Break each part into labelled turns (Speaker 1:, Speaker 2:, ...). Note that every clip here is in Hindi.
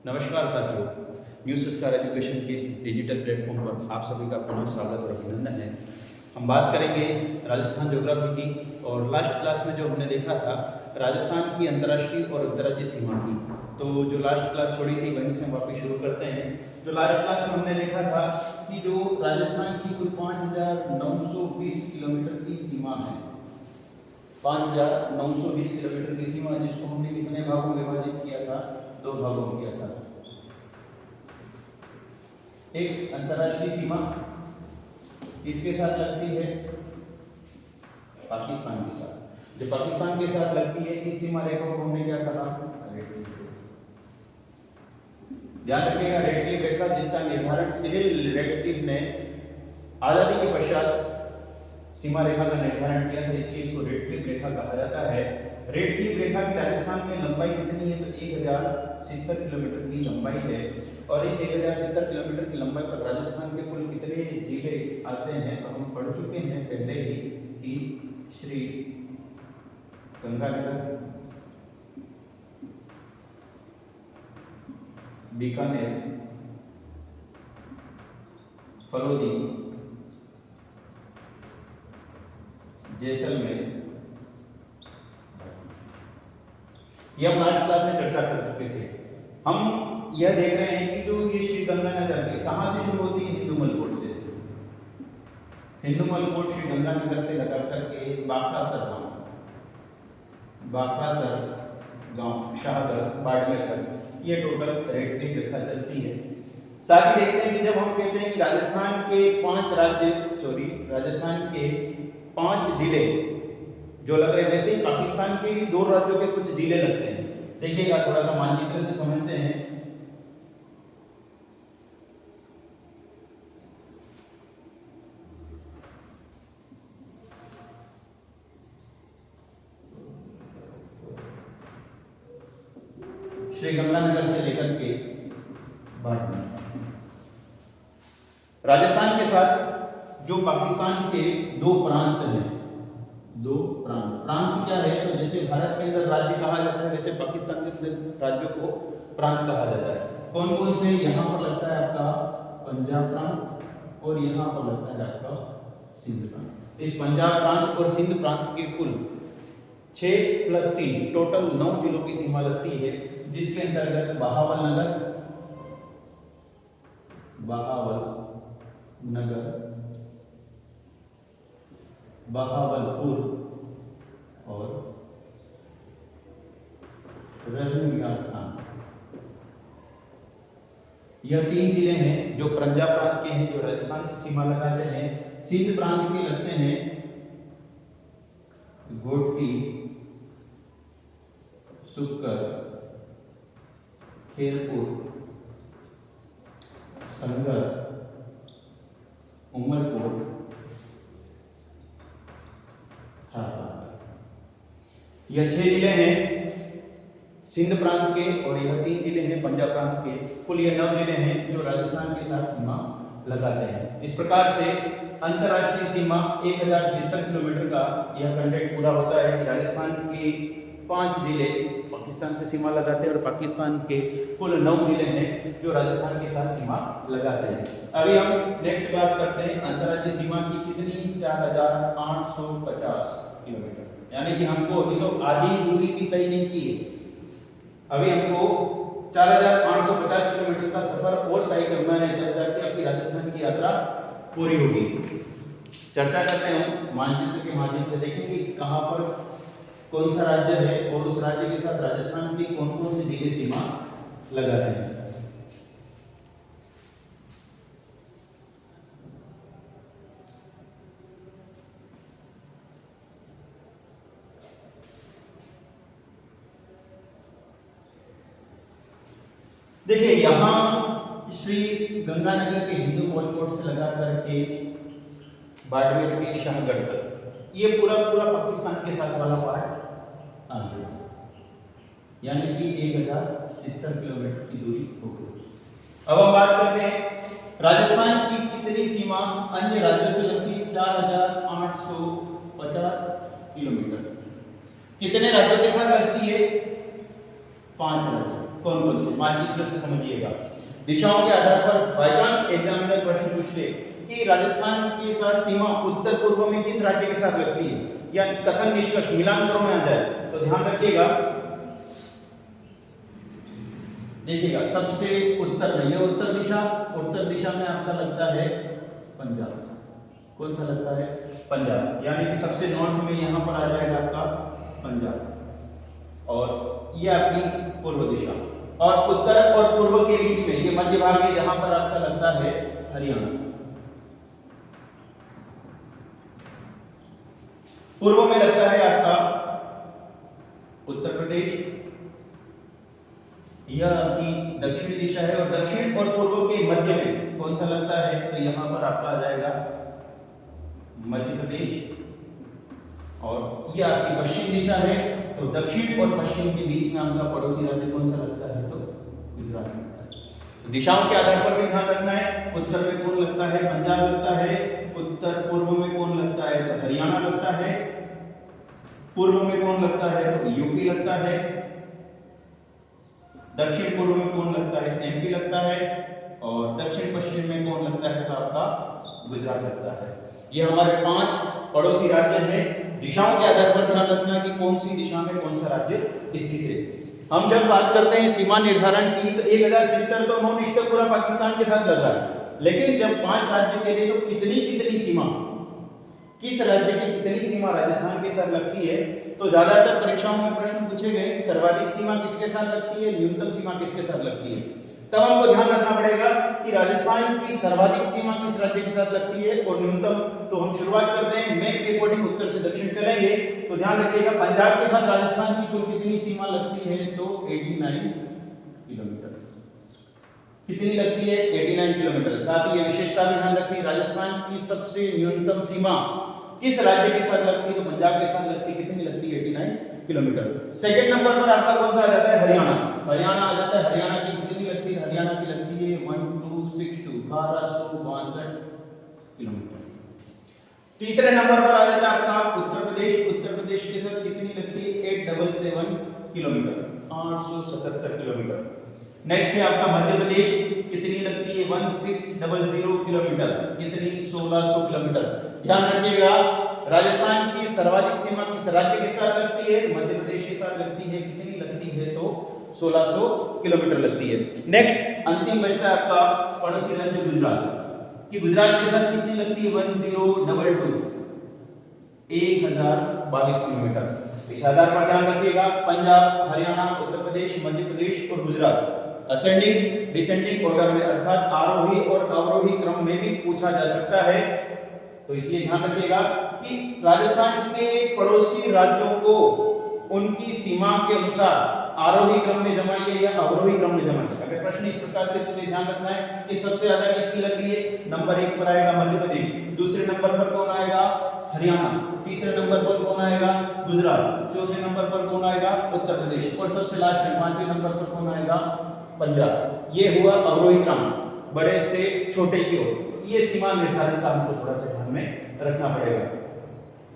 Speaker 1: नमस्कार साथियों, न्यू संस्कार एजुकेशन के डिजिटल प्लेटफॉर्म पर आप सभी का पुनः स्वागत और अभिनंदन है। हम बात करेंगे राजस्थान ज्योग्राफी की और लास्ट क्लास में जो हमने देखा था राजस्थान की अंतर्राष्ट्रीय और अंतर्राज्यीय सीमा की, तो जो लास्ट क्लास छोड़ी थी वहीं से हम वापस शुरू करते हैं। जो लास्ट क्लास में हमने देखा था कि जो राजस्थान की कुल 5,920 किलोमीटर की सीमा है, 5,920 किलोमीटर की सीमा, जिसको हमने कितने भागों में विभाजित किया था? 2 भागों में किया था। एक अंतर्राष्ट्रीय सीमा किसके साथ लगती है? पाकिस्तान के साथ। जो पाकिस्तान के साथ लगती है, इस सीमा रेखा को हमने क्या कहा? Red Cliff. ध्यान रखिएगा, रेड क्लिफ रेखा जिसका निर्धारण सिरिल रेडक्लिफ ने आजादी के पश्चात सीमा रेखा का निर्धारण किया था, इसलिए इसको रेड क्लिफ रेखा कहा जाता है। रेड क्लिफ रेखा की राजस्थान में लंबाई कितनी है? तो 1070 किलोमीटर की लंबाई है। और इस 1070 किलोमीटर की लंबाई पर राजस्थान के कुल कितने जिले आते हैं? तो हम पढ़ चुके हैं पहले ही कि श्री गंगानगर, बीकानेर, फलोदी, जैसलमेर, ये हम लास्ट क्लास में चर्चा कर चुके थे। हम यह देख रहे हैं कि जो ये श्री गंगानगर के कहाँ से शुरू होती है? हिंदूमल कोट से। हिंदूमल कोट श्री गंगानगर से लगा करके बाखासर गांव, शाहगढ़, बाड़मेर तक ये टोटल रेड क्लिफ रेखा चलती है। साथ ही देखते हैं कि जब हम कहते हैं कि राजस्थान के 5 जिले जो लग रहे हैं, वैसे ही पाकिस्तान के भी 2 राज्यों के कुछ जिले लगते हैं। देखिएगा, थोड़ा सा मानचित्र से समझते हैं। श्री गंगानगर से लेकर के बाड़मेर, राजस्थान के साथ जो पाकिस्तान के 2 प्रांत हैं, 2 प्रांत क्या है? तो जैसे भारत के अंदर राज्य कहा जाता है, वैसे पाकिस्तान के अंदर राज्यों को प्रांत कहा जाता है। कौन कौन से? यहाँ पर लगता है आपका पंजाब प्रांत, और यहाँ पर लगता है आपका सिंध प्रांत। इस पंजाब प्रांत और सिंध प्रांत के कुल 6 + 3 टोटल 9 जिलों की सीमा लगती है, जिसके अंतर्गत बहावलपुर और रजनीकांत, यह 3 जिले हैं जो पंजाब प्रांत के हैं, जो राजस्थान से सीमा लगाते हैं। सिंध प्रांत के लगते हैं घोटकी, सुक्कर, खेरपुर, संगर, उमरकोट, यह 6 जिले हैं सिंध प्रांत के, और यह 3 जिले हैं पंजाब प्रांत के। कुल ये 9 जिले हैं जो राजस्थान के साथ सीमा लगाते हैं। इस प्रकार से अंतर्राष्ट्रीय सीमा 1070 किलोमीटर का यह कंटेंट पूरा होता है कि राजस्थान के 5 जिले पाकिस्तान से सीमा लगाते हैं और पाकिस्तान के कुल 9 जिले हैं जो राजस्थान के साथ सीमा लगाते हैं। अभी हम नेक्स्ट बात करते हैं अंतर्राज्यीय सीमा की। कितनी? 4,850 किलोमीटर, यानी कि हमको अभी तो आधी दूरी भी तय नहीं की है। अभी हमको 4,850 किलोमीटर का सफर और तय करना है, तब जाके आपकी राजस्थान की यात्रा पूरी होगी। चर्चा करते हैं मानचित्र के माध्यम से, देखेंगे कहाँ पर कौन सा राज्य है और उस राज्य के साथ राजस्थान की कौन कौन सी जिले सीमा लगाते हैं। देखिए, यहाँ श्री गंगानगर के हिंदूमल कोट से लगा करके बाड़मेर के शाहगढ़ तक ये पूरा पाकिस्तान के साथ वाला पार्ट आ गया, यानी कि 1070 किलोमीटर की दूरी हो गई। अब हम बात करते हैं राजस्थान की कितनी सीमा अन्य राज्यों से लगती है? 4,850 किलोमीटर। कितने राज्यों के साथ लगती है? 5 राज्य। कौन कौन से, मानचित्र से समझिएगा। दिशाओं के आधार पर बाय चांस एग्जामिनर प्रश्न पूछ ले कि राजस्थान के साथ सीमा उत्तर पूर्व में किस राज्य के साथ लगती है, या कथन निष्कर्ष मिलान करो में आ जाए, तो ध्यान रखिएगा। देखिएगा सबसे उत्तर में, यह उत्तर दिशा में आपका लगता है पंजाब। कौन सा लगता है? पंजाब, यानी कि सबसे नॉर्थ में यहां पर आ जाएगा आपका पंजाब, और ये आपकी पूर्व दिशा, और उत्तर और पूर्व के बीच में ये मध्य भाग है, जहां पर आपका लगता है हरियाणा। पूर्व में लगता है आपका उत्तर प्रदेश, यह आपकी दक्षिणी दिशा है, और दक्षिण और पूर्व के मध्य में कौन सा लगता है, तो यहां पर आपका आ जाएगा मध्य प्रदेश, और यह आपकी पश्चिम दिशा है, तो दक्षिण और पश्चिम के बीच में आपका पड़ोसी राज्य कौन सा लगता है, तो गुजरात लगता है। तो दिशाओं के आधार पर भी ध्यान रखना है, उत्तर में कौन लगता है, पंजाब लगता है, उत्तर पूर्व में कौन लगता है, तो हरियाणा लगता है, पूर्व में कौन लगता है, तो यूपी लगता है, दक्षिण पूर्व में कौन लगता है, एमपी लगता है, और दक्षिण पश्चिम में कौन लगता है, तो आपका गुजरात लगता है। ये हमारे 5 पड़ोसी राज्य हैं। दिशाओं के आधार पर ध्यान रखना है कि कौन सी दिशा में कौन सा राज्य स्थित है। हम जब बात करते हैं सीमा निर्धारण की, तो 1070 तो नॉन स्टॉप पूरा पाकिस्तान के साथ लग रहा है, लेकिन जब 5 राज्य के लिए तो कितनी सीमा, किस राज्य की कितनी सीमा राजस्थान के साथ लगती है, तो ज्यादातर परीक्षाओं में प्रश्न पूछे गए सर्वाधिक सीमा किसके साथ लगती है, न्यूनतम सीमा किसके साथ लगती है। तब हमको ध्यान रखना पड़ेगा कि राजस्थान की सर्वाधिक सीमा किस राज्य के साथ लगती है और न्यूनतम। तो हम शुरुआत करते हैं मैप के अकॉर्डिंग उत्तर से दक्षिण चलेंगे, तो ध्यान रखिएगा पंजाब के साथ राजस्थान की कुल कितनी सीमा लगती है, तो 89 किलोमीटर। कितनी लगती है, 89 किलोमीटर। साथ ही ये विशेषता भी ध्यान रखनी, राजस्थान की सबसे न्यूनतम सीमा किस राज्य के साथ लगती है, तो पंजाब के साथ लगती है। कितनी लगती है, 89 किलोमीटर। सेकंड नंबर पर आपका कौन सा आ जाता है, हरियाणा। हरियाणा आ जाता है, हरियाणा की कितनी लगती है, हरियाणा की लगती है 1262 1262 किलोमीटर। तीसरे नंबर पर आ जाता है आपका उत्तर प्रदेश। उत्तर प्रदेश के साथ कितनी लगती है, 877 किलोमीटर 877 किलोमीटर। नेक्स्ट है आपका मध्य प्रदेश, कितनी लगती है 1600 किलोमीटर, कितनी 1600 किलोमीटर। ध्यान रखिएगा राजस्थान की सर्वाधिक सीमा किस राज्य के साथ लगती है, मध्य प्रदेश के साथ लगती है। कितनी लगती है, तो 1600 किलोमीटर लगती है। नेक्स्ट अंतिम बचता है आपका पड़ोसी राज्य गुजरात, कि गुजरात के साथ कितनी लगती है, 1022 1022 किलोमीटर। इस आधार पर ध्यान रखिएगा पंजाब, हरियाणा, उत्तर प्रदेश, मध्य प्रदेश और गुजरात असेंडिंग डिसेंडिंग ऑर्डर में, अर्थात आरोही और अवरोही क्रम में भी पूछा जा सकता है। तो इसलिए ध्यान रखिएगा कि राजस्थान के पड़ोसी राज्यों को उनकी सीमा के अनुसार आरोही क्रम में जमाइए या अवरोही क्रम में जमाइए। अगर प्रश्न इस प्रकार से पूछे, ध्यान रखना है कि सबसे ज्यादा किसकी लग रही है, नंबर 1 पर आएगा मध्य प्रदेश, दूसरे नंबर पर कौन आएगा, हरियाणा, तीसरे नंबर पर कौन आएगा, गुजरात, चौथे नंबर पर कौन आएगा, उत्तर प्रदेश, और सबसे लास्ट में 5वें नंबर पर कौन आएगा, पंजाब। ये हुआ अवरोही क्रम, बड़े से छोटे की ओर। ये सीमा निर्धारण का हमको थोड़ा सा ध्यान में रखना पड़ेगा।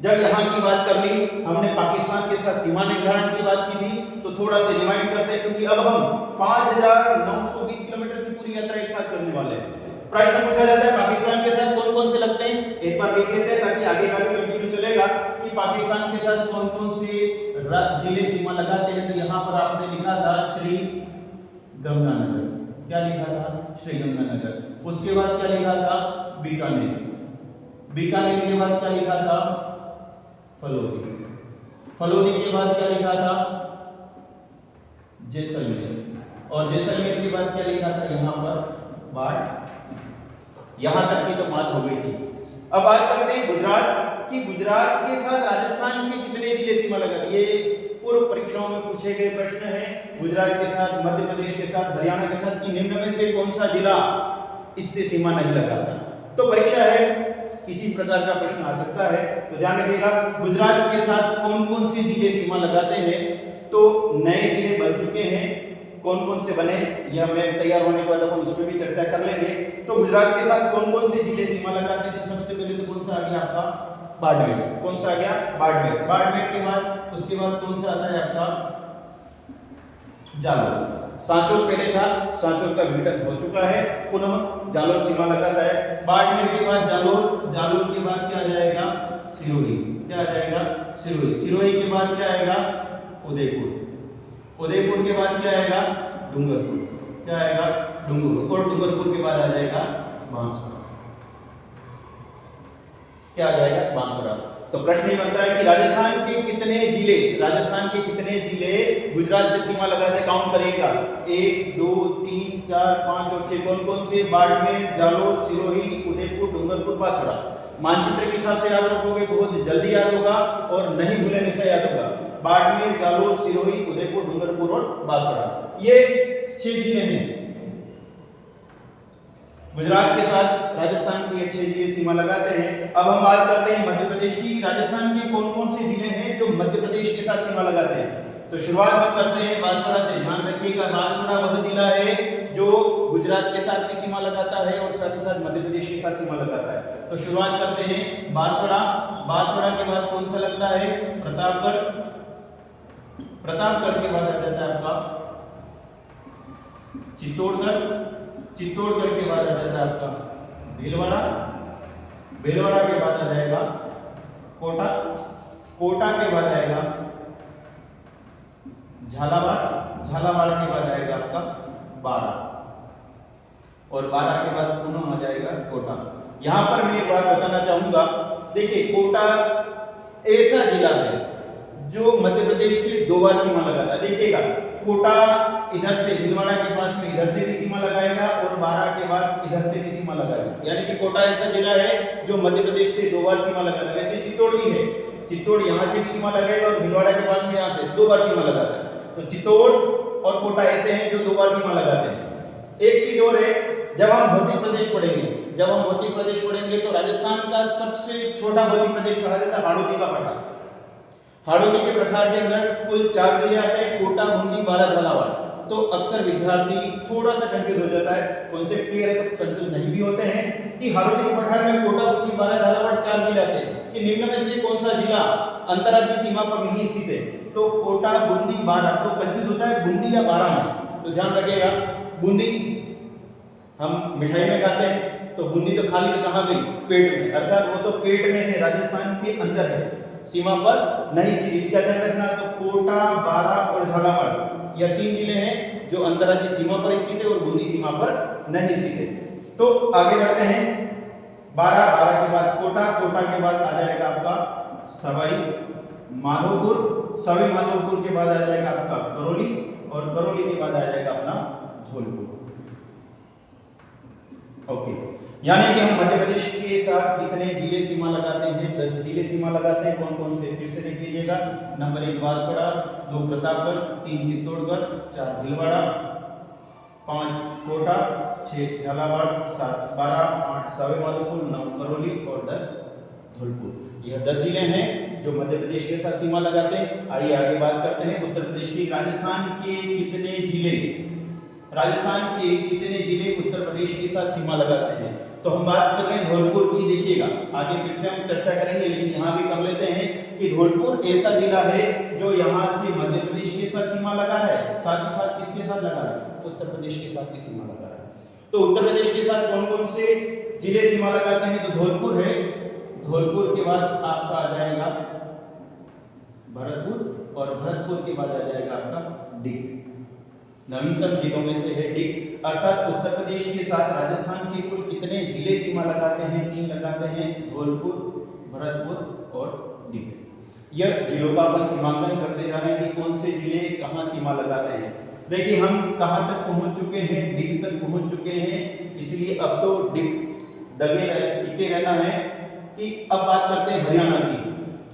Speaker 1: जब यहाँ की बात कर ली, हमने पाकिस्तान के साथ सीमा निर्धारण की बात की थी, तो थोड़ा सा रिमाइंड करते हैं, क्योंकि अब हम 5920 किलोमीटर की पूरी यात्रा एक साथ करने वाले हैं। प्रश्न पूछा जाता है पाकिस्तान के साथ कौन कौन से लगते हैं, एक बार देख लेते हैं ताकि आगे का भी कंटिन्यू चलेगा कि पाकिस्तान के साथ कौन कौन से जिले सीमा लगाते हैं। तो यहाँ पर आपने लिखा था श्री गंगानगर, क्या लिखा था, श्री गंगानगर। उसके बाद क्या लिखा था, बीकानेर, बीकानेर के बाद क्या लिखा था, फलोदी, फलोदी के बाद क्या लिखा था, जैसलमेर, और जैसलमेर के बाद क्या लिखा था, यहाँ पर बाढ़। यहां तक की तो बात हो गई थी। अब बात करते हैं गुजरात की। गुजरात के साथ राजस्थान के कितने जिले सीमा लगाती है, पूर्व परीक्षाओं में पूछे गए प्रश्न है। गुजरात के साथ, मध्य प्रदेश के साथ, हरियाणा के साथ, कि निम्न में से कौन सा जिला इससे सीमा नहीं लगाता। तो परीक्षा है, किसी प्रकार का प्रश्न आ सकता है, तो ध्यान रखिएगा गुजरात के साथ कौन कौन से जिले सीमा लगाते हैं। तो नए जिले बन चुके हैं, कौन कौन से बने, यह मैप तैयार होने के बाद अपन उस पर भी चर्चा कर लेंगे। तो गुजरात के साथ कौन कौन से जिले सीमा लगाते हैं, तो सबसे पहले तो कौन सा आ गया आपका, बाड़मेर। कौन सा आ गया, बाड़मेर। बाड़मेर के बाद उसके बाद कौन सा आता है आपका, जालौर। सांचौर पहले था, सांचौर का विघटन हो चुका है, पुनः जालोर सीमा लगाता है। बाड़मेर के बाद जालोर, जालोर के बाद क्या आ जाएगा? सिरोही। क्या आ जाएगा? सिरोही। सिरोही के बाद क्या आएगा? उदयपुर। उदयपुर के बाद क्या आएगा? डूंगरपुर। क्या आएगा? डूंगरपुर। और डूंगरपुर के बाद आ जाएगा बांसवाड़ा। क्या आ जाएगा? बांसवाड़ा। तो प्रश्न ये बनता है कि राजस्थान के कितने जिले, राजस्थान के कितने जिले गुजरात से सीमा लगाते? काउंट करिएगा, 1 2 3 4 5 और 6। कौन कौन से? बाड़मेर, जालोर, सिरोही, उदयपुर, डूंगरपुर, बांसवाड़ा। मानचित्र के हिसाब से याद रखोगे, बहुत जल्दी याद होगा और नहीं भूलने से याद होगा। बाड़मेर, जालोर, सिरोही, उदयपुर, डूंगरपुर और बांसवाड़ा, ये 6 जिले हैं। गुजरात के साथ राजस्थान के 6 जिले सीमा लगाते हैं। अब हम बात करते हैं मध्य प्रदेश की। राजस्थान के कौन कौन से जिले हैं जो मध्य प्रदेश के साथ सीमा लगाते हैं? तो शुरुआत हम करते हैं बांसवाड़ा से। ध्यान रखिएगा, बांसवाड़ा वह जिला है जो गुजरात के साथ भी सीमा लगाता है और साथ ही साथ मध्य प्रदेश के साथ सीमा लगाता है। तो शुरुआत करते हैं बांसवाड़ा। बांसवाड़ा के बाद कौन सा लगता है? प्रतापगढ़। प्रतापगढ़ के बाद आ जाता है आपका चित्तौड़गढ़। चित्तौड़गढ़ के बाद आ जाता है आपका भीलवाड़ा। भीलवाड़ा के बाद आ जाएगा कोटा। कोटा के बाद आएगा झालावाड़। झालावाड़ के बाद आएगा आपका बारा और बारा के बाद पुनः आ जाएगा कोटा। यहां पर मैं एक बात बताना चाहूंगा, देखिए कोटा ऐसा जिला है जो मध्य प्रदेश से 2 बार सीमा लगाता है। देखिएगा, कोटा इधर से भीलवाड़ा के पास में इधर से भी सीमा लगाएगा और बारा के बाद इधर से भी सीमा लगाएगा, यानी कि कोटा ऐसा जिला है जो मध्य प्रदेश से 2 बार सीमा लगाता है। वैसे चित्तौड़ भी है, चित्तौड़ यहाँ से भी सीमा लगाएगा और भीलवाड़ा के पास में यहाँ से 2 बार सीमा लगाता है। तो चित्तौड़ और कोटा ऐसे हैं जो 2 बार सीमा लगाते हैं। एक चीज और है, जब हम भौतिक प्रदेश पढ़ेंगे, जब हम भौतिक प्रदेश पढ़ेंगे तो राजस्थान का सबसे छोटा भौतिक प्रदेश कहा जाता है हाड़ौती का पठार। हाड़ौती के पठार के अंदर कुल 4 जिले आते हैं, कोटा, बूंदी, बारा, झालावाड़। तो अक्सर विद्यार्थी थोड़ा सा कंफ्यूज हो जाता है, कॉन्सेप्ट क्लियर है तो कंफ्यूज नहीं भी होते हैं कि हाड़ौती के पठार में कोटा, बूंदी, बारा, झालावाड़ 4 जिले आते हैं कि निम्न में से कौन सा जिला अंतर्राज्यीय सीमा पर नहीं स्थित है? तो कोटा, बूंदी, बारा। तो कंफ्यूज होता है बूंदी या बारा में, तो ध्यान रखिएगा। बूंदी हम मिठाई में खाते हैं, तो बूंदी तो खाली तो कहाँ गई? पेट में, अर्थात वो तो पेट में है, राजस्थान के अंदर है, सीमा पर नहीं स्थित। इसका ध्यान रखना। तो कोटा, बारा और झालावाड़ यह 3 जिले हैं जो अंतर्राज्यीय सीमा पर स्थित है और बूंदी सीमा पर नहीं स्थित है। तो आगे बढ़ते हैं। बारा, बारा के बाद कोटा, कोटा के बाद आ जाएगा आपका सवाई माधोपुर। सवाई माधोपुर के बाद आ जाएगा आपका करौली और करौली के बाद आ जाएगा अपना धौलपुर। ओके, यानी कि हम मध्य प्रदेश के साथ कितने जिले सीमा लगाते हैं? 10 जिले सीमा लगाते हैं। कौन कौन से? फिर से देख लीजिएगा। नंबर 1 बांसवाड़ा, 2 प्रतापगढ़, 3 चित्तौड़गढ़, 4 भीलवाड़ा, 5 कोटा, 6 झालावाड़, 7 बारा, 8 सवाई माधोपुर, 9 करौली और 10 धौलपुर। यह 10 जिले हैं जो मध्य प्रदेश के साथ सीमा लगाते हैं। आइए आगे बात करते हैं उत्तर प्रदेश की। राजस्थान के कितने जिले, राजस्थान के कितने जिले उत्तर प्रदेश के साथ सीमा लगाते हैं? तो हम बात कर रहे हैं धौलपुर की। देखिएगा, आगे फिर से हम चर्चा करेंगे, लेकिन यहाँ भी कर लेते हैं कि धौलपुर ऐसा जिला है जो यहाँ से मध्य प्रदेश के साथ सीमा लगा रहा है, साथ ही साथ किसके साथ लगा रहा है? उत्तर प्रदेश के साथ भी सीमा लगा रहा है। तो उत्तर प्रदेश के साथ कौन कौन से जिले सीमा लगाते हैं? तो धौलपुर है, धौलपुर के बाद आपका आ जाएगा भरतपुर और भरतपुर के बाद आ जाएगा आपका डिग। नवीनतम जिलों में से है डिग। अर्थात उत्तर प्रदेश के साथ राजस्थान के कुल कितने जिले सीमा लगाते हैं? 3 लगाते हैं, धौलपुर, भरतपुर और डिग। यह जिलों का अपन सीमांकन करते जा रहे हैं कि कौन से जिले कहाँ सीमा लगाते हैं। देखिए, हम कहाँ तक पहुंच चुके हैं? डिग तक पहुंच चुके हैं, इसलिए अब तो डिग टिके रहना है। कि अब बात करते हैं हरियाणा की,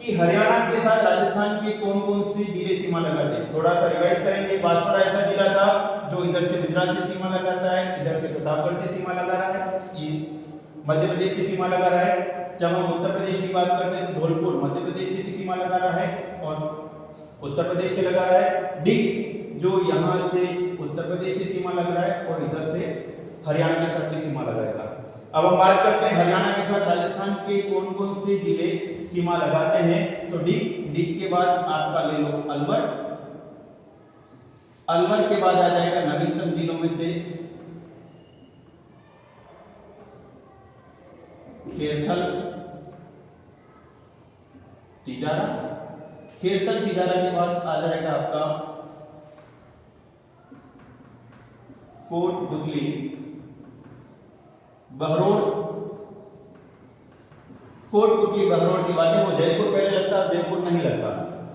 Speaker 1: कि हरियाणा के साथ राजस्थान के कौन कौन से जिले सीमा लगाते हैं। थोड़ा सा रिवाइज करेंगे। बांसवाड़ा ऐसा जिला था जो इधर से गुजरात से सीमा लगाता है, इधर से प्रतापगढ़ से सीमा लगा रहा है, ये मध्य प्रदेश से सीमा लगा रहा है। जब हम उत्तर प्रदेश की बात करते हैं तो धौलपुर मध्य प्रदेश से भी सीमा लगा रहा है और उत्तर प्रदेश से लगा रहा है। डिग जो यहाँ से उत्तर प्रदेश से सीमा लग रहा है और इधर से हरियाणा के साथ भी सीमा लगाएगा। अब हम बात करते हैं हरियाणा के साथ राजस्थान के कौन कौन से जिले सीमा लगाते हैं। तो डिग के बाद आपका ले लो अलवर। अलवर के बाद आ जाएगा नवीनतम जिलों में से खेरथल तिजारा। खेरथल तिजारा के बाद आ जाएगा आपका कोटपुतली बहरोड। कोटपुतली बहरोड की बात है, वो जयपुर पहले लगता है, जयपुर नहीं लगता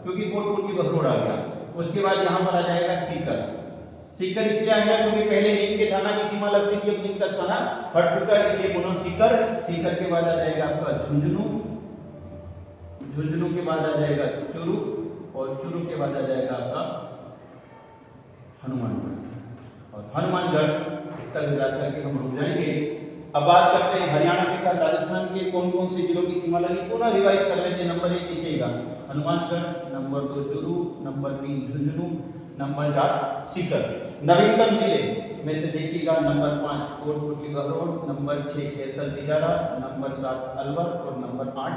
Speaker 1: क्योंकि कोटपुतली बहरोड आ गया। उसके बाद यहाँ पर आ जाएगा सीकर। सीकर इसलिए आ गया क्योंकि पहले नीम के थाना की सीमा लगती थी, अब नीम का थाना हट चुका है, इसलिए पुनः सीकर। सीकर के बाद आ जाएगा आपका झुंझुनू। झुंझुनू के बाद आ जाएगा चूरू, और चूरू के बाद आ जाएगा आपका हनुमानगढ़। और हनुमानगढ़ तक जाकर के हम रुक जाएंगे। अब बात करते हैं हरियाणा के साथ राजस्थान के कौन कौन से जिलों की सीमा लगी, पुनः रिवाइज कर लेते हैं। नंबर 1 लिखिएगा Hanumangarh, number 2 Churu, number 3 Jhunjhunu, number 4 Sikar. नवीनतम जिले में से देखिएगा number 5 Kotputli Behror, number 6 Khairthal Tijara, number 7 Alwar और नंबर 8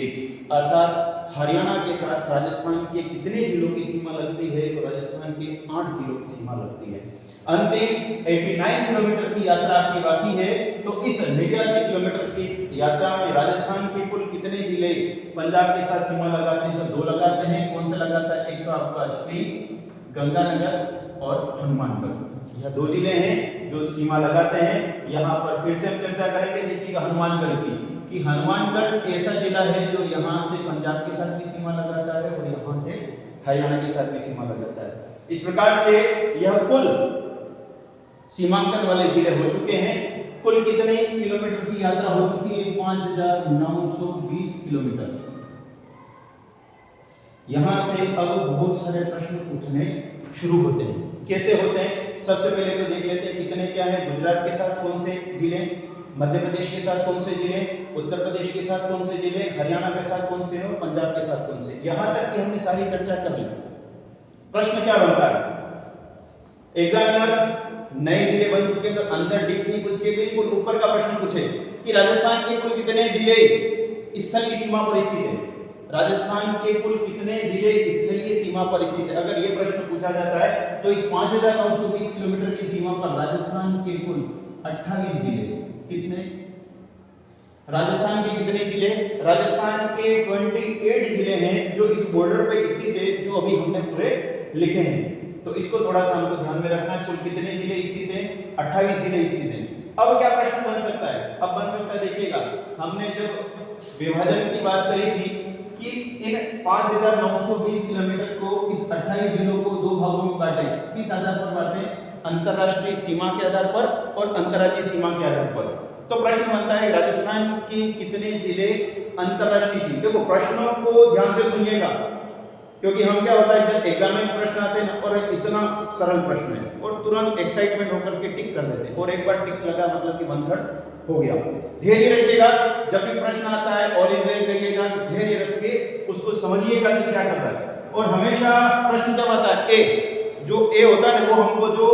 Speaker 1: एक। अर्थात हरियाणा के साथ राजस्थान के कितने जिलों की सीमा लगती है, तो राजस्थान के 8 जिलों की सीमा लगती है। अंतिम 89 किलोमीटर की यात्रा आपकी बाकी है, तो इस 89 किलोमीटर की यात्रा में राजस्थान के कुल कितने जिले पंजाब के साथ सीमा लगाते हैं, तो 2 लगाते हैं। कौन सा लगाता है, एक तो आपका श्री गंगानगर और हनुमानगढ़, यह 2 जिले हैं जो सीमा लगाते हैं। यहाँ पर फिर से हम चर्चा करेंगे, देखिएगा हनुमानगढ़ की, कि हनुमानगढ़ ऐसा जिला है जो यहाँ से पंजाब के साथ भी सीमा लगाता है और यहाँ से हरियाणा के साथ भी सीमा लगाता है। इस प्रकार से यह कुल सीमांकन वाले जिले हो चुके हैं। कुल कितने किलोमीटर की यात्रा हो चुकी है, 5920 किलोमीटर। यहां से अब बहुत सारे प्रश्न उठने शुरू होते हैं। कैसे होते हैं, सबसे पहले तो देख लेते हैं कितने क्या है। गुजरात के साथ कौन से जिले, मध्य प्रदेश के साथ कौन से जिले, उत्तर प्रदेश के साथ कौन से जिले, हरियाणा के साथ कौन से और पंजाब के साथ कौन से। यहां तक कि हमने सारी चर्चा कर ली। प्रश्न क्या बनता है, एग्जामिनर नए जिले बन चुके तो अंदर डीप नहीं पूछ के बिल्कुल ऊपर का प्रश्न पूछे कि राजस्थान के कुल कितने जिले स्थलीय सीमा पर स्थित है। राजस्थान के कुल कितने जिले स्थलीय सीमा पर स्थित है, अगर ये प्रश्न पूछा जाता है तो इस 5920 किलोमीटर की सीमा पर राजस्थान के कुल 28 जिले, कितने, राजस्थान के कितने जिले, राजस्थान के 28 जिले हैं जो इस बॉर्डर पे स्थित है, जो अभी हमने पूरे लिखे हैं। तो इसको थोड़ा सा हमको ध्यान में रखना है। कुल कितने जिले स्थित हैं, 28 जिले स्थित हैं। अब क्या प्रश्न बन सकता है, अब बन सकता है, देखिएगा हमने जब विभाजन की बात करी थी कि इन 5920 किलोमीटर को, इस 28 जिलों को 2 भागों में बांटे, किस आधार पर बांटे, अंतरराष्ट्रीय सीमा के आधार पर और अंतर्राज्यीय सीमा के आधार पर। तो प्रश्न बनता है राजस्थान के कितने जिले अंतरराष्ट्रीय सीमा। देखो प्रश्नों को ध्यान से सुनिएगा, क्योंकि हम क्या होता है जब एग्जाम में प्रश्न आते हैं और इतना सरल प्रश्न है और तुरंत एक्साइटमेंट होकर के टिक कर देते हैं, और एक बार टिक लगा मतलब कि 1/3 हो गया। धैर्य रखिएगा, जब भी प्रश्न आता है ऑल इज वेल कहिएगा, धैर्य रख के उसको समझिएगा कि क्या कर रहा है। और हमेशा प्रश्न जब आता है ए, जो ए होता है ना, वो हमको जो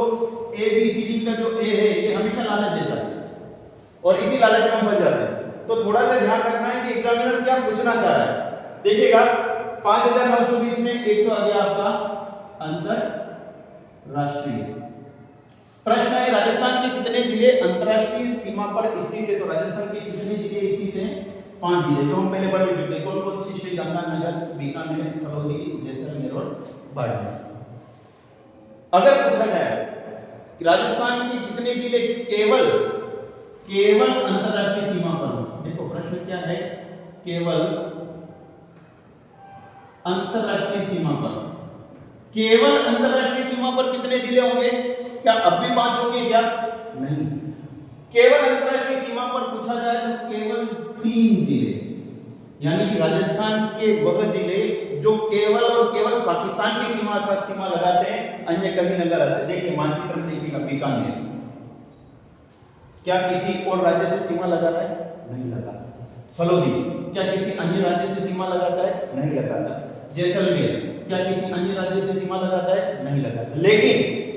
Speaker 1: ABCD का जो ए है ये हमेशा लालच देता है और इसी लालच में हम फंस जाते हैं। तो थोड़ा सा ध्यान रखना है कि एग्जामिनर क्या पूछना चाह रहा है। देखिएगा 5920 में एक तो आ गया आपका अंतरराष्ट्रीय। प्रश्न है राजस्थान के कितने जिले अंतरराष्ट्रीय सीमा पर स्थित है, तो राजस्थान के कितने जिले स्थित हैं, 5 जिले। तो हम पहले पढ़ चुके, कौन कौन सी, श्री गंगानगर, बीकानेर, फलोदी, जैसलमेर और बाड़मेर। अगर पूछा जाए कि राजस्थान के कितने जिले केवल अंतरराष्ट्रीय सीमा पर, देखो प्रश्न क्या है, केवल अंतरराष्ट्रीय सीमा पर, केवल अंतरराष्ट्रीय सीमा पर कितने जिले होंगे, क्या अब भी 5 होंगे क्या, नहीं। केवल अंतरराष्ट्रीय सीमा पर पूछा जाए तो केवल 3 जिले, यानी कि राजस्थान के वह जिले जो केवल और केवल पाकिस्तान की सीमा साथ सीमा लगाते हैं, अन्य कहीं न लगाते। देखिए मानचित्र में देखिएगा बीकानेर, क्या किसी और राज्य से सीमा लगा रहा है, नहीं लगा। फलोदी क्या किसी अन्य राज्य से सीमा लगाता है, नहीं लगाता। जैसलमेर क्या किसी अन्य राज्य से सीमा लगाता है, नहीं लगाता। लेकिन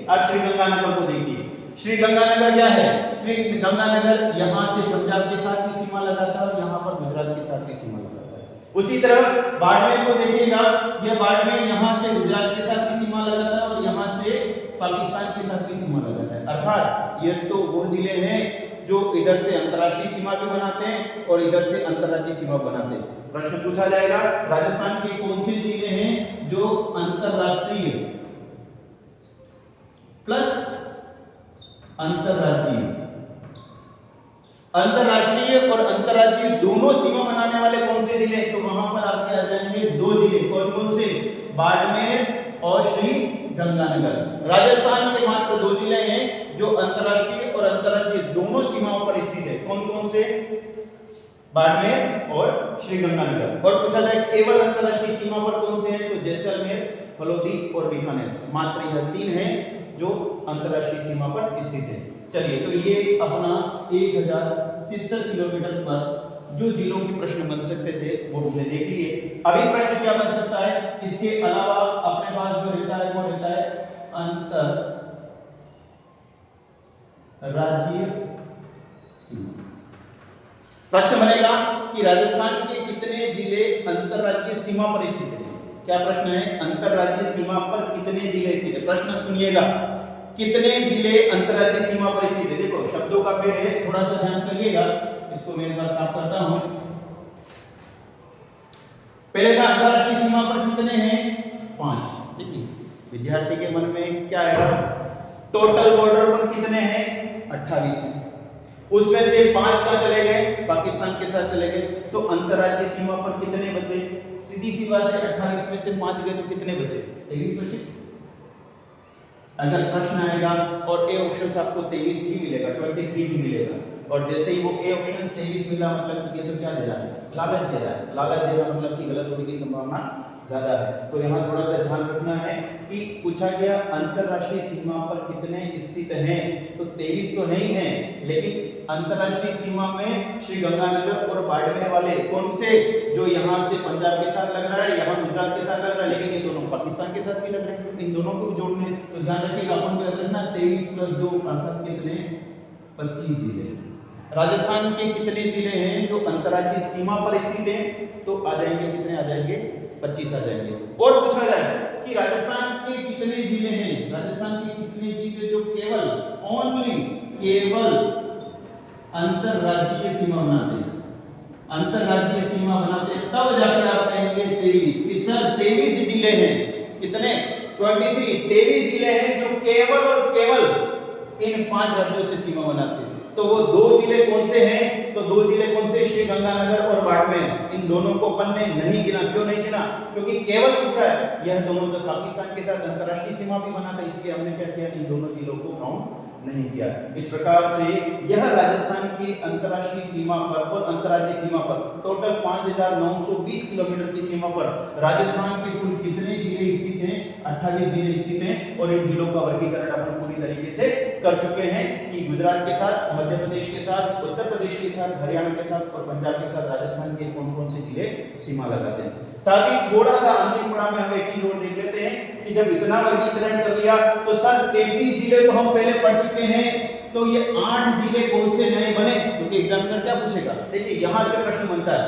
Speaker 1: आप श्री गंगानगर को देखिए, श्री गंगानगर क्या है, श्री गंगानगर यहाँ से पंजाब के साथ की सीमा लगाता है और यहाँ पर गुजरात के साथ की सीमा लगाता है। उसी तरह बाड़मेर को देखिएगा, यह बाड़मेर यहाँ से गुजरात के साथ की सीमा लगाता है और यहाँ से पाकिस्तान के साथ भी सीमा लगाता है। अर्थात ये तो वो जिले हैं जो इधर से अंतर्राष्ट्रीय सीमा भी बनाते हैं और इधर से अंतर्राज्यीय सीमा बनाते हैं। प्रश्न पूछा जाएगा राजस्थान के कौन से जिले हैं जो अंतर्राष्ट्रीय प्लस अंतर्राज्यीय, अंतर्राष्ट्रीय और अंतर्राज्यीय दोनों सीमा बनाने वाले कौन से जिले हैं? तो वहां पर आपके आ जाएंगे दो जिले। कौन कौन से? बाड़मेर और श्री गंगानगर। राजस्थान के मात्र दो जिले हैं जो अंतर्राष्ट्रीय और अंतर्राज्यीय दोनों सीमाओं पर स्थित है। कौन कौन से? बाड़मेर और श्री गंगानगर। और पूछा जाए केवल अंतर्राष्ट्रीय सीमा पर कौन से हैं? तो जैसलमेर, फलोदी और बीकानेर। मात्र यह तीन हैं जो अंतर्राष्ट्रीय सीमा पर स्थित है। चलिए, तो ये अपना 1070 किलोमीटर पर जो जिलों के प्रश्न बन सकते थे वो हमने देख लिए। अभी प्रश्न क्या बन सकता है? इसके अलावा अपने पास जो रहता है वो रहता है अंतर राज्य सीमा। प्रश्न बनेगा कि राजस्थान के कितने जिले अंतर्राज्यीय सीमा पर स्थित हैं? क्या प्रश्न है? अंतर्राज्यीय सीमा पर कितने जिले स्थित है? प्रश्न सुनिएगा, कितने जिले अंतर्राज्यीय सीमा पर स्थित है? देखो शब्दों का फेर है, थोड़ा सा ध्यान करिएगा। इसको मैं एक बार साफ करता हूं। पहले का अंतर्राष्ट्रीय सीमा पर कितने हैं? 5। देखिए विद्यार्थी के मन में क्या आएगा? टोटल बॉर्डर पर कितने हैं? 28 हैं। उसमें से 5 कहां चले गए? पाकिस्तान के साथ चले गए। तो अंतर्राज्यीय सीमा पर कितने बचे? सीधी सी बात है, 28 में से 5 गए तो कितने बचे? 23 बचे। अगर प्रश्न आएगा और ए ऑप्शन आपको 23 ही मिलेगा, 23 ही मिलेगा, और जैसे ही वो ए ऑप्शन 23 मिला मतलब कि ये तो क्या दे रहा है? लालच दे रहा है। लालच देना मतलब कि गलत होने की संभावना ज्यादा है। तो यहाँ थोड़ा सा ध्यान रखना है कि पूछा गया अंतर्राष्ट्रीय सीमा पर कितने स्थित हैं, तो 23 तो है ही हैं, लेकिन अंतर्राष्ट्रीय सीमा में श्री गंगानगर और बाड़मेर वाले कौन से? जो यहाँ से पंजाब के साथ लग रहा है, यहाँ गुजरात के साथ लग रहा है, लेकिन ये दोनों पाकिस्तान के साथ भी लग रहे हैं। इन दोनों को जोड़ने तो ध्यान रखिएगा, अपन को रखना 23 + 2 अर्थात कितने? 25 जिले। राजस्थान के कितने जिले हैं जो अंतर्राज्यीय सीमा पर स्थित हैं? तो आ जाएंगे कितने? आ जाएंगे 25 आ जाएंगे। और पूछा जाए कि राजस्थान के कितने जिले हैं? राजस्थान के कितने जिले जो केवल केवल अंतर्राज्यीय सीमा बनाते हैं? अंतर्राज्यीय सीमा बनाते हैं, तब जाके आप कहेंगे 23 कि सर 23 जिले हैं। कितने? 23 जिले हैं जो केवल और केवल इन 5 राज्यों से सीमा बनाते हैं। तो वो 2 जिले कौन से हैं? तो 2 जिले कौन से? श्री गंगानगर और बाड़मेर। इन दोनों को अपन ने नहीं गिना। क्यों नहीं गिना? क्योंकि केवल पूछा है, यह दोनों तो पाकिस्तान के साथ अंतर्राष्ट्रीय सीमा भी बनाता है, इसलिए हमने क्या किया? इन दोनों जिलों को काउंट नहीं किया। इस प्रकार से यह राजस्थान की अंतर्राष्ट्रीय सीमा पर और अंतर्राज्यीय सीमा पर टोटल 5920 किलोमीटर की सीमा पर राजस्थान के कुल कितने जिले स्थित हैं? 28 जिले स्थित हैं। और इन जिलों का वर्गीकरण अपन पूरी तरीके से कर चुके हैं कि गुजरात के साथ, मध्य प्रदेश के साथ, उत्तर प्रदेश के साथ, हरियाणा के साथ और पंजाब के साथ राजस्थान के कौन कौन से जिले सीमा लगाते हैं। साथ ही थोड़ा सा अंतिम पड़ाव में हम एक चीज और देख लेते हैं कि जब इतना वर्गीकरण कर लिया तो सर 33 जिले तो हम पहले पढ़ चुके हैं, तो ये 8 जिले कौन से नए बने? क्योंकि एग्जामिनर क्या पूछेगा? देखिए यहां से प्रश्न बनता है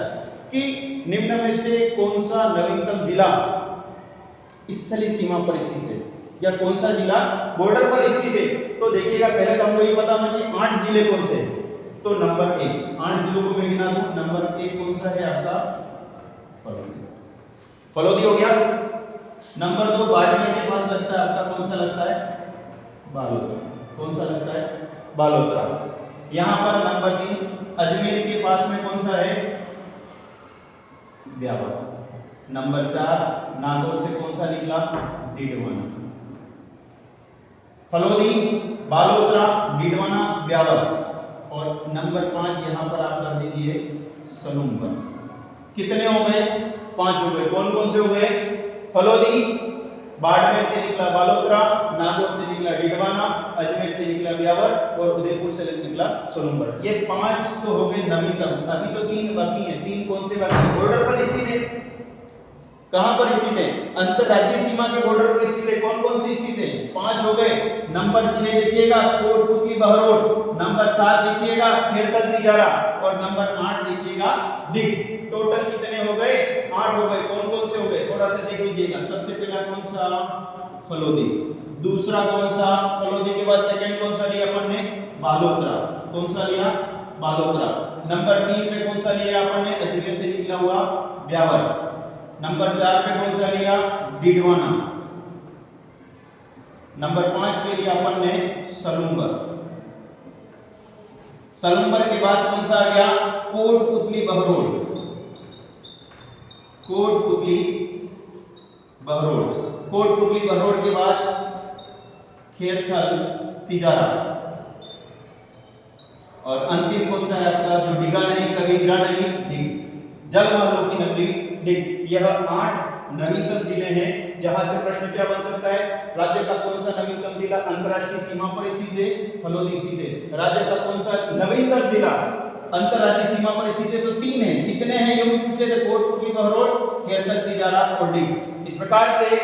Speaker 1: कि निम्न में से कौन सा नवीनतम जिला स्थलीय सीमा पर स्थित है, या कौन सा जिला बॉर्डर पर स्थित है? तो देखिएगा पहले तो हमको ये पता होना चाहिए 8 जिले कौन से। तो नंबर 1, 8 जिलों को मैं गिना दूं। नंबर 1 कौन सा है आपका? फलोदी हो गया। नंबर 2 बाड़मेर के पास लगता है आपका, कौन सा लगता है? बालोतरा। कौन सा लगता है? बालोतरा। यहां पर नंबर 3 अजमेर के पास में कौन सा है? ब्यावर। नंबर 4 नागौर से कौन सा निकला? डीडवाना। फलोदी, बालोतरा, डीडवाना, ब्यावर। और नंबर 5 यहां पर आप कर दीजिए सलूमगढ़। कितने हो गए? 5 हो गए। कौन कौन से हो गए? फलोदी, बाड़मेर से निकला बालोतरा, नागौर से निकला डीडवाना, अजमेर से निकला ब्यावर और उदयपुर से निकला सलूमगढ़। ये 5 तो हो गए नवीनतम। अभी तो 3 बाकी हैं। 3 कौन से बाकी हैं? बॉर्डर पर स्थित है। कहां पर स्थित है? अंतर्राज्यीय सीमा के बॉर्डर पर स्थित है। कौन कौन से स्थित है? 5 हो गए। नंबर 6 देखिएगा कोटपुतली बहरोड। नंबर 7 देखिएगा खेड़कल तिजारा और नंबर 8 देखिएगा डिग। टोटल कितने हो गए? 8 हो गए। कौन कौन से हो गए? थोड़ा सा देख लीजिएगा। सबसे पहला कौन सा? फलोदी। दूसरा कौन सा? फलोदी के बाद सेकंड कौन सा लिया अपन ने? बालोतरा। कौन सा लिया? बालोतरा। नंबर 3 पे कौन सा लिया अपन ने? अजमेर से निकला हुआ ब्यावर। नंबर 4 पे कौन सा लिया? डिडवाना। नंबर 5 पे लिया अपन ने सलूंबर। सलूंबर के बाद कौन सा आ गया? कोटपुतली बहरोड। कोटपुतली बहरोड। कोटपुतली बहरोड के बाद खेरथल तिजारा। और अंतिम कौन सा है आपका? जो डिगा नहीं कभी गिरा नहीं, डिग। जलमहलों की नगरी डिग। यह 8 नवीनतम जिले हैं जहां से प्रश्न क्या बन सकता है? राज्य का कौन सा नवीनतम जिला अंतरराष्ट्रीय सीमा पर स्थित है? फलोदी स्थित है। राज्य का कौन सा नवीनतम जिला अंतरराज्यीय सीमा पर स्थित है? तो 3 है। कितने हैं ये भी पूछे थे? कोटपुतली बहरोड, खेरथल तिजारा और डिग। इस प्रकार से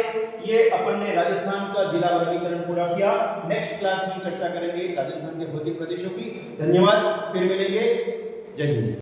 Speaker 1: ये अपन ने राजस्थान का जिला वर्गीकरण पूरा किया। नेक्स्ट क्लास में हम चर्चा करेंगे राजस्थान के भौतिक प्रदेशों की। धन्यवाद, फिर मिलेंगे। जय हिंद।